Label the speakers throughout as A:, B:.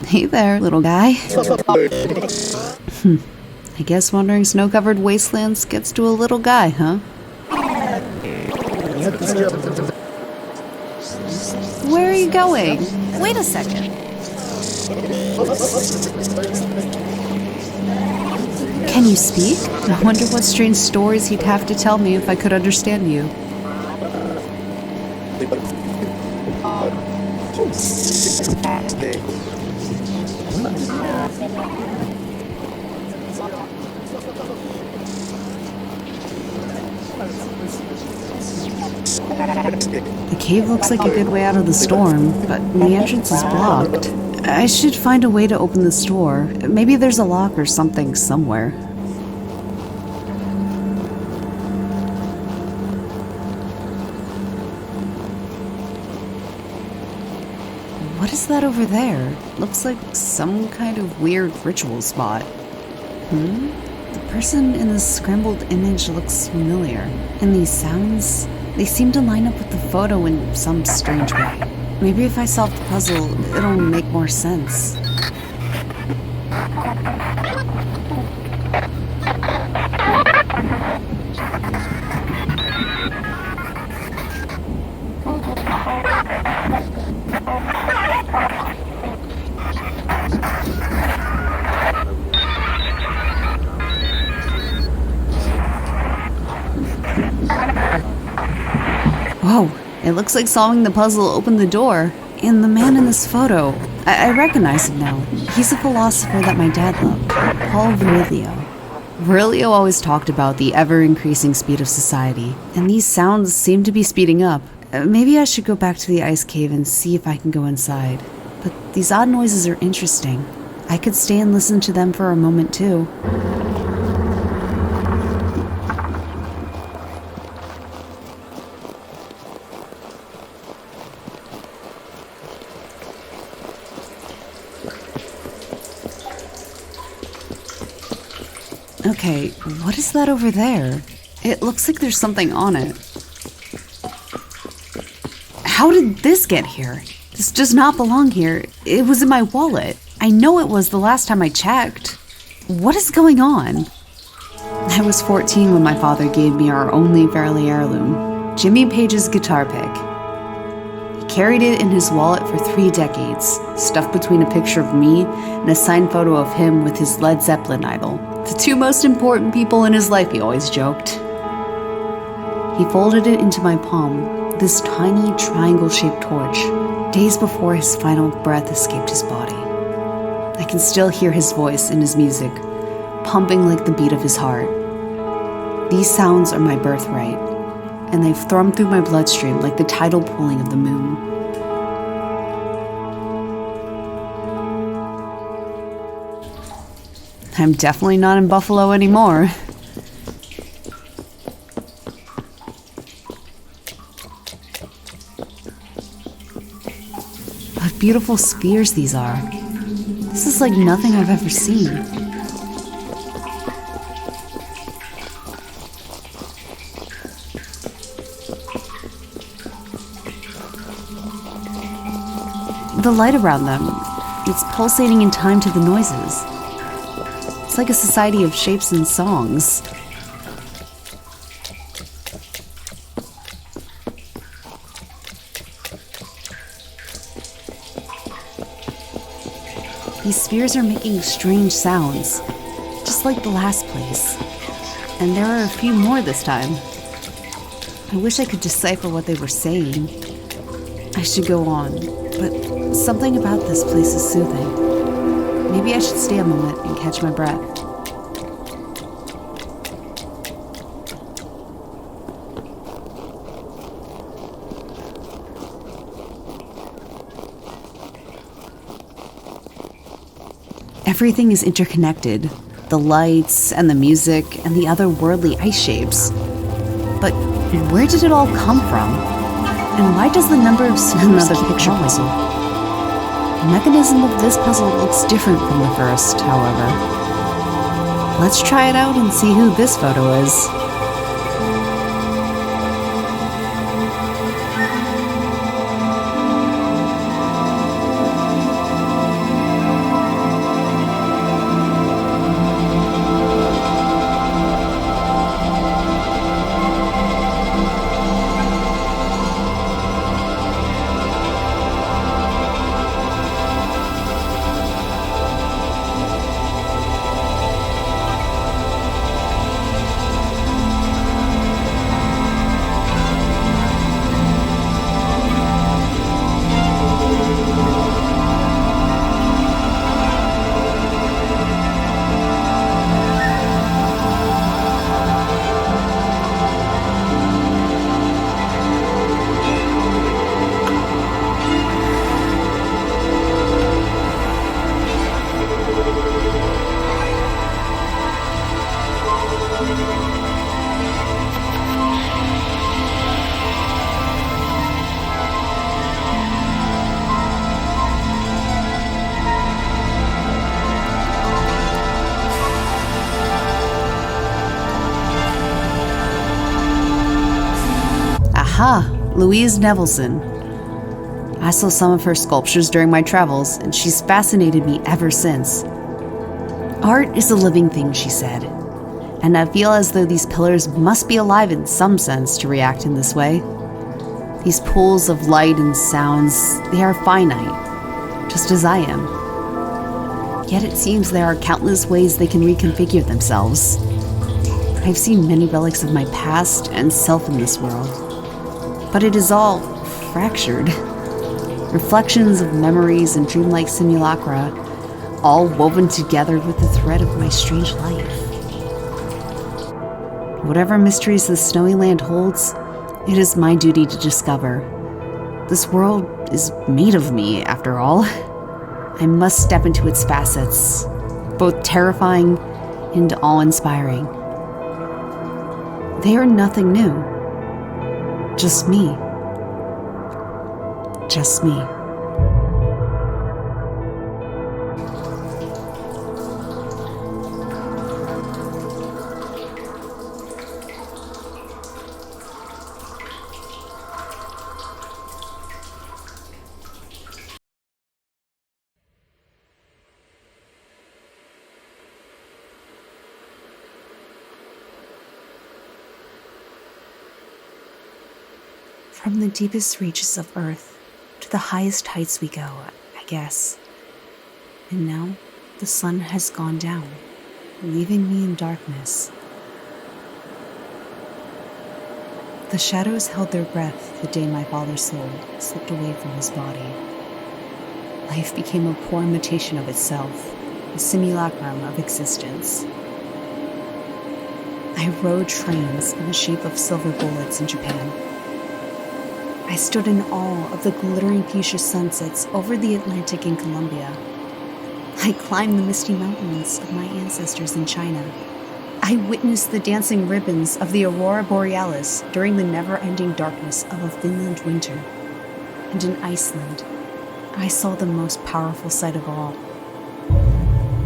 A: Hey there, little guy. I guess wandering snow-covered wastelands gets to a little guy, huh? Where are you going? Wait a second. Can you speak? I wonder what strange stories he'd have to tell me if I could understand you. The cave looks like a good way out of the storm, but the entrance is blocked. I should find a way to open this door. Maybe there's a lock or something somewhere. What is that over there? Looks like some kind of weird ritual spot. The person in this scrambled image looks familiar. And these sounds, they seem to line up with the photo in some strange way. Maybe if I solve the puzzle, it'll make more sense. Whoa, it looks like solving the puzzle opened the door. And the man in this photo, I recognize him now. He's a philosopher that my dad loved, Paul Virilio. Virilio always talked about the ever-increasing speed of society, and these sounds seem to be speeding up. Maybe I should go back to the ice cave and see if I can go inside. But these odd noises are interesting. I could stay and listen to them for a moment too. Okay, what is that over there? It looks like there's something on it. How did this get here? This does not belong here. It was in my wallet. I know it was the last time I checked. What is going on? I was 14 when my father gave me our only family heirloom, Jimmy Page's guitar pick. He carried it in his wallet for 3 decades, stuffed between a picture of me and a signed photo of him with his Led Zeppelin idol. The 2 most important people in his life, he always joked. He folded it into my palm, this tiny triangle-shaped torch, days before his final breath escaped his body. I can still hear his voice in his music, pumping like the beat of his heart. These sounds are my birthright, and they've thrummed through my bloodstream like the tidal pulling of the moon. I'm definitely not in Buffalo anymore. What beautiful spheres these are. This is like nothing I've ever seen. The light around them, it's pulsating in time to the noises. It's like a society of shapes and songs. These spheres are making strange sounds, just like the last place. And there are a few more this time. I wish I could decipher what they were saying. I should go on, but something about this place is soothing. Maybe I should stay a moment and catch my breath. Everything is interconnected. The lights and the music and the otherworldly ice shapes. But where did it all come from? And why does the number of another picture puzzle? The mechanism of this puzzle looks different from the first, however. Let's try it out and see who this photo is. Louise Nevelson. I saw some of her sculptures during my travels, and she's fascinated me ever since. Art is a living thing, she said, and I feel as though these pillars must be alive in some sense to react in this way. These pools of light and sounds, they are finite, just as I am. Yet it seems there are countless ways they can reconfigure themselves. I've seen many relics of my past and self in this world, but it is all fractured. Reflections of memories and dreamlike simulacra, all woven together with the thread of my strange life. Whatever mysteries the snowy land holds, it is my duty to discover. This world is made of me, after all. I must step into its facets, both terrifying and awe-inspiring. They are nothing new. Just me. Just me. From the deepest reaches of Earth to the highest heights we go, I guess. And now the sun has gone down, leaving me in darkness. The shadows held their breath the day my father's soul slipped away from his body. Life became a poor imitation of itself, a simulacrum of existence. I rode trains in the shape of silver bullets in Japan. I stood in awe of the glittering fuchsia sunsets over the Atlantic in Colombia. I climbed the misty mountains of my ancestors in China. I witnessed the dancing ribbons of the aurora borealis during the never-ending darkness of a Finland winter. And in Iceland, I saw the most powerful sight of all.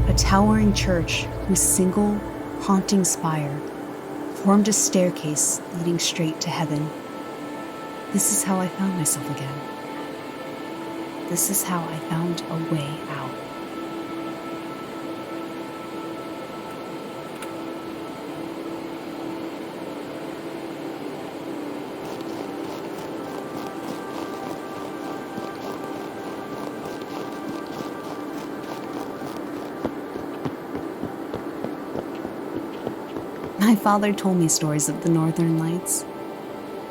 A: A towering church whose single, haunting spire formed a staircase leading straight to heaven. This is how I found myself again. This is how I found a way out. My father told me stories of the Northern Lights.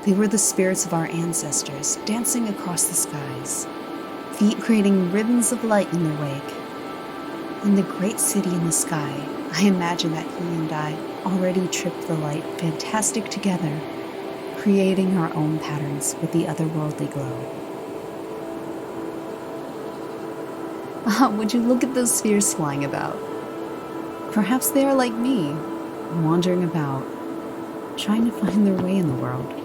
A: They were the spirits of our ancestors dancing across the skies, feet creating ribbons of light in their wake. In the great city in the sky, I imagine that he and I already tripped the light fantastic together, creating our own patterns with the otherworldly glow. Would you look at those spheres flying about? Perhaps they are like me, wandering about, trying to find their way in the world.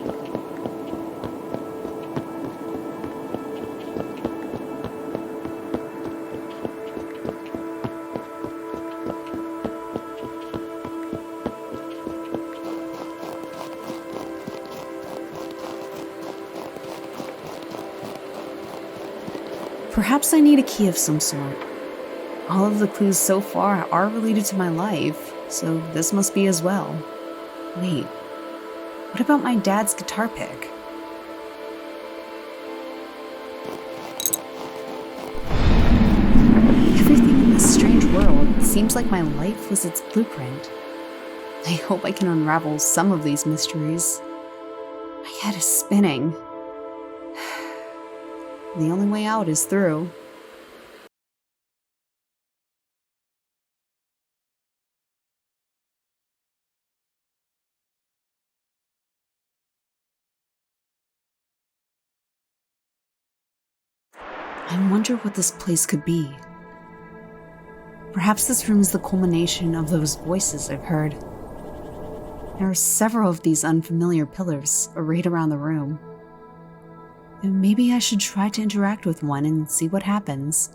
A: Perhaps I need a key of some sort. All of the clues so far are related to my life, so this must be as well. Wait, what about my dad's guitar pick? Everything in this strange world seems like my life was its blueprint. I hope I can unravel some of these mysteries. My head is spinning. The only way out is through. I wonder what this place could be. Perhaps this room is the culmination of those voices I've heard. There are several of these unfamiliar pillars arrayed around the room. And maybe I should try to interact with one and see what happens.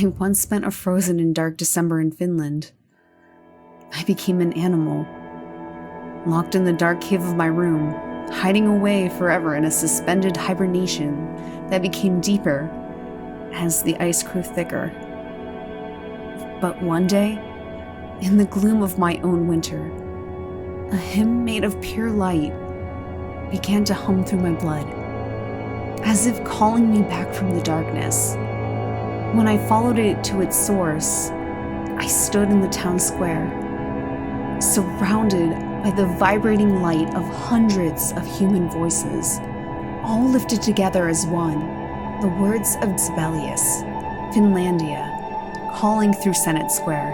A: I once spent a frozen and dark December in Finland. I became an animal, locked in the dark cave of my room, hiding away forever in a suspended hibernation that became deeper as the ice grew thicker. But one day, in the gloom of my own winter, a hymn made of pure light began to hum through my blood, as if calling me back from the darkness. When I followed it to its source, I stood in the town square, surrounded by the vibrating light of hundreds of human voices, all lifted together as one, the words of Sibelius, Finlandia, calling through Senate Square.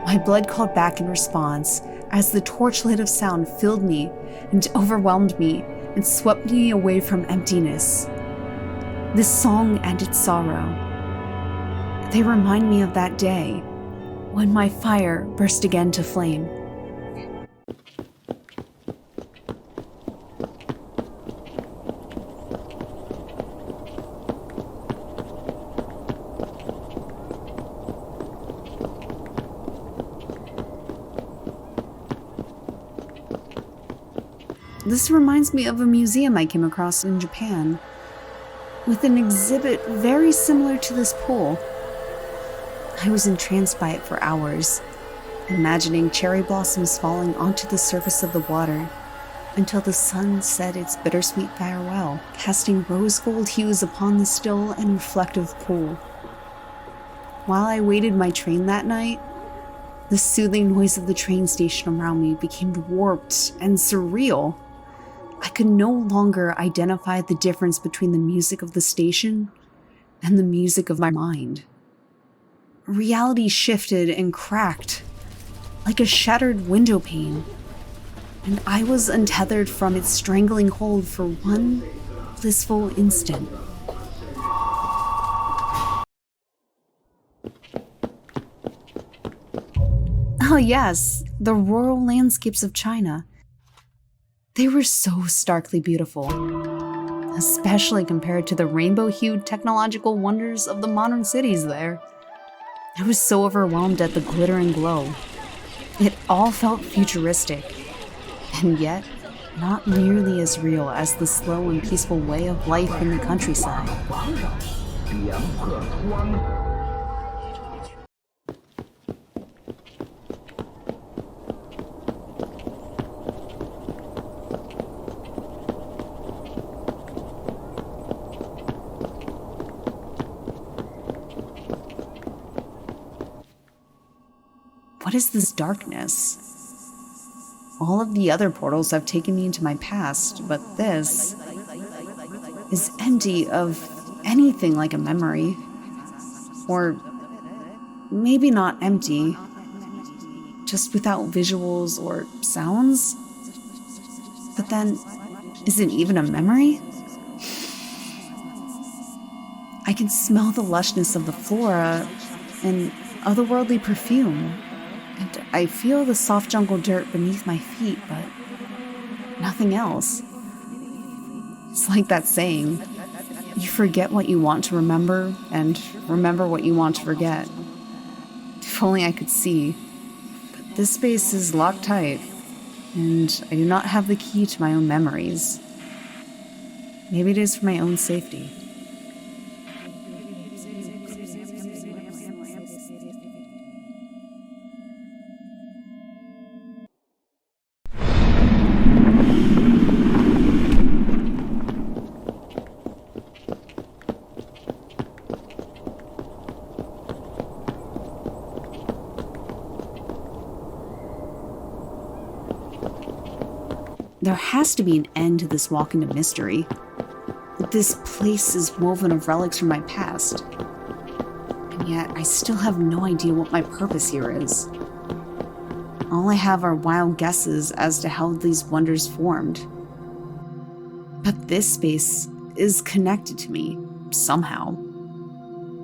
A: My blood called back in response as the torchlight of sound filled me and overwhelmed me and swept me away from emptiness. This song and its sorrow, they remind me of that day when my fire burst again to flame. This reminds me of a museum I came across in Japan, with an exhibit very similar to this pool. I was entranced by it for hours, imagining cherry blossoms falling onto the surface of the water until the sun said its bittersweet farewell, casting rose gold hues upon the still and reflective pool. While I waited my train that night, the soothing noise of the train station around me became warped and surreal. I could no longer identify the difference between the music of the station and the music of my mind. Reality shifted and cracked like a shattered window pane, and I was untethered from its strangling hold for one blissful instant. Oh yes, the rural landscapes of China. They were so starkly beautiful, especially compared to the rainbow-hued technological wonders of the modern cities there. I was so overwhelmed at the glitter and glow. It all felt futuristic, and yet not nearly as real as the slow and peaceful way of life in the countryside. What is this darkness? All of the other portals have taken me into my past, but this is empty of anything like a memory. Or maybe not empty, just without visuals or sounds. But then, is it even a memory? I can smell the lushness of the flora and otherworldly perfume. And I feel the soft jungle dirt beneath my feet, but nothing else. It's like that saying, you forget what you want to remember and remember what you want to forget. If only I could see. But this space is locked tight, and I do not have the key to my own memories. Maybe it is for my own safety. There has to be an end to this walk into mystery. This place is woven of relics from my past. And yet, I still have no idea what my purpose here is. All I have are wild guesses as to how these wonders formed. But this space is connected to me, somehow.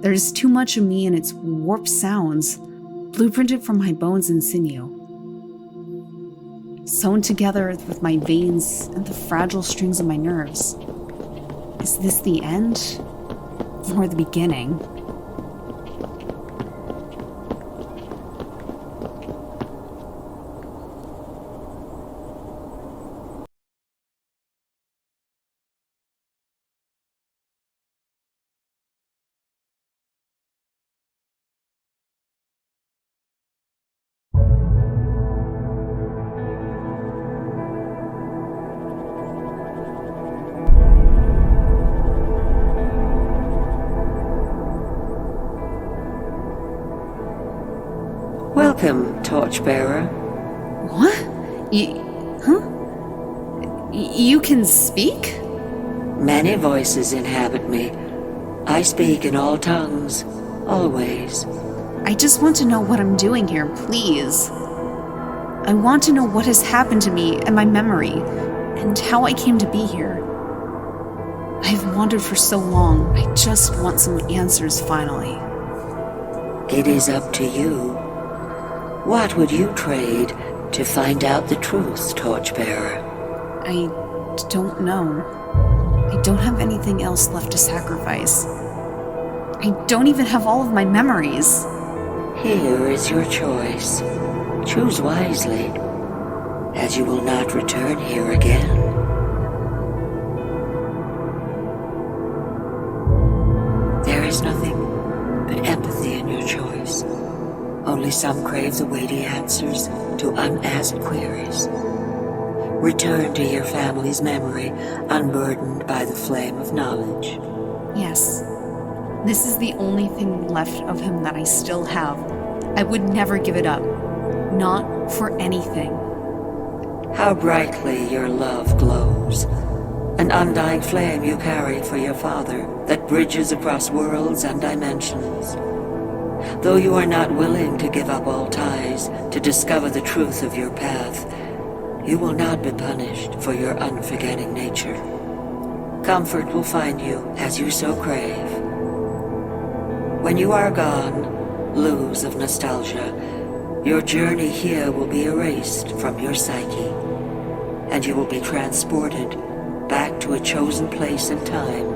A: There's too much of me and its warped sounds, blueprinted from my bones and sinew. Sewn together with my veins and the fragile strings of my nerves. Is this the end? Or the beginning?
B: Welcome, Torchbearer.
A: What? You can speak?
B: Many voices inhabit me. I speak in all tongues, always.
A: I just want to know what I'm doing here, please. I want to know what has happened to me and my memory, and how I came to be here. I've wandered for so long, I just want some answers finally.
B: It is up to you. What would you trade to find out the truth, Torchbearer?
A: I don't know. I don't have anything else left to sacrifice. I don't even have all of my memories.
B: Here is your choice. Choose wisely, as you will not return here again. There is nothing but empathy in your choice. Only some crave the weighty answers to unasked queries. Return to your family's memory, unburdened by the flame of knowledge.
A: Yes. This is the only thing left of him that I still have. I would never give it up. Not for anything.
B: How brightly your love glows. An undying flame you carry for your father that bridges across worlds and dimensions. Though you are not willing to give up all ties to discover the truth of your path, you will not be punished for your unforgetting nature. Comfort will find you as you so crave. When you are gone, lose of nostalgia, your journey here will be erased from your psyche, and you will be transported back to a chosen place and time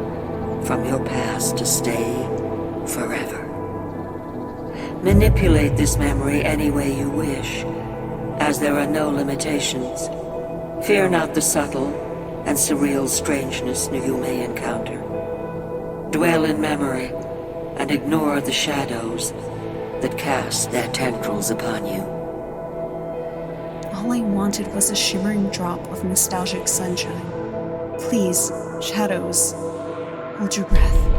B: from your past to stay forever. Manipulate this memory any way you wish, as there are no limitations. Fear not the subtle and surreal strangeness you may encounter. Dwell in memory and ignore the shadows that cast their tendrils upon you.
A: All I wanted was a shimmering drop of nostalgic sunshine. Please, shadows, hold your breath.